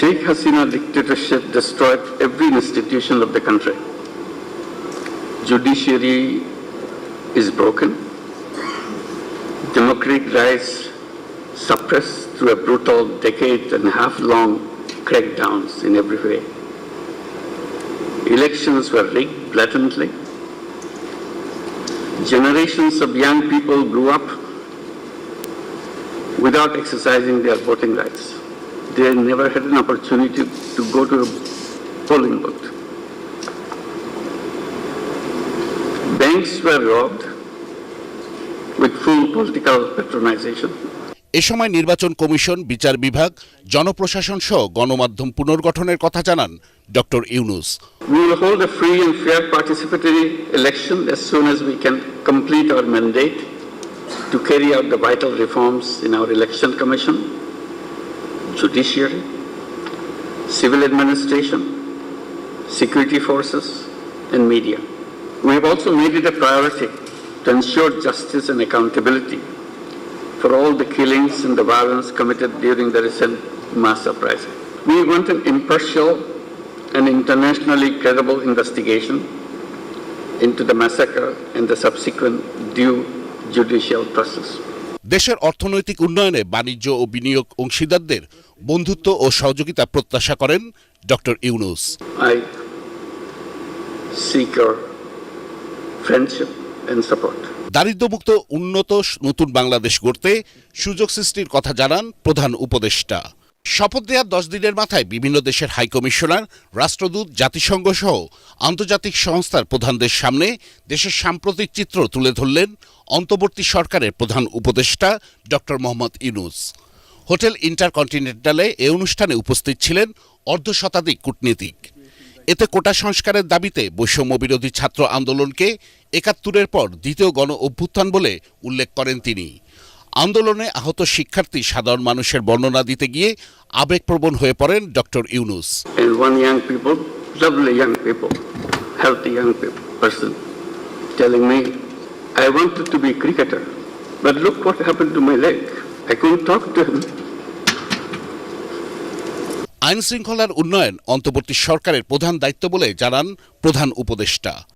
Sheikh Hasina dictatorship destroyed every institution of the country. Judiciary is broken. Democratic rights suppressed through a brutal decade-and-a-half-long crackdowns in every way. Elections were rigged blatantly. Generations of young people grew up without exercising their voting rights. They never had an opportunity to go to a polling booth. Banks were robbed with full political patronization. এ সময় নির্বাচন commission, বিচার বিভাগ, জনপ্রশাসন সহ গণমাধ্যম পুনর্গঠনের কথা জানান doctor Yunus. We will hold a free and fair participatory election as soon as we can complete our mandate to carry out the vital reforms in our election commission, judiciary, civil administration, security forces, and media. We have also made it a priority to ensure justice and accountability for all the killings and the violence committed during the recent mass uprising. We want an impartial and internationally credible investigation into the massacre and the subsequent due judicial process. দেশের অর্থনৈতিক উন্নয়নে বাণিজ্য ও বিনিয়োগ অংশীদারদের বন্ধুত্ব ও সহযোগিতা প্রত্যাশা করেন doctor Yunus. I seek your friendship and support. দারিদ্র্যমুক্ত উন্নত নতুন বাংলাদেশ গড়তে সুযোগ সৃষ্টির কথা জানান প্রধান উপদেষ্টা। শপথ নেওয়ার 10 দিনের মাথায় বিভিন্ন দেশের হাইকমিশনার, রাষ্ট্রদূত, জাতিসংঘ সহ আন্তর্জাতিক সংস্থার প্রধানদের সামনে দেশের সাম্প্রতিক চিত্র তুলে ধরলেন অন্তর্বর্তী সরকারের প্রধান উপদেষ্টা ডক্টর মোহাম্মদ ইউনূস। হোটেল ইন্টারকন্টিনেন্টালে এ অনুষ্ঠানে উপস্থিত ছিলেন অর্ধশতাধিক কূটনীতিক। এতে কোটা সংস্কারের দাবিতে বৈষম্য বিরোধী ছাত্র আন্দোলনকে ৭১-এর পর দ্বিতীয় গণ অভ্যুত্থান বলে উল্লেখ করেন তিনি। আন্দোলনে আহত শিক্ষার্থী, সাধারণ মানুষের বর্ণনা দিতে গিয়ে আবেগপ্রবণ হয়ে পড়েন doctor Yunus. Healthy young person telling me, I wanted to be a cricketer, but look what happened to my leg. I couldn't talk to him. আইন শৃঙ্খলার উন্নয়ন অন্তর্বর্তী সরকারের প্রধান দায়িত্ব বলে জানান প্রধান উপদেষ্টা।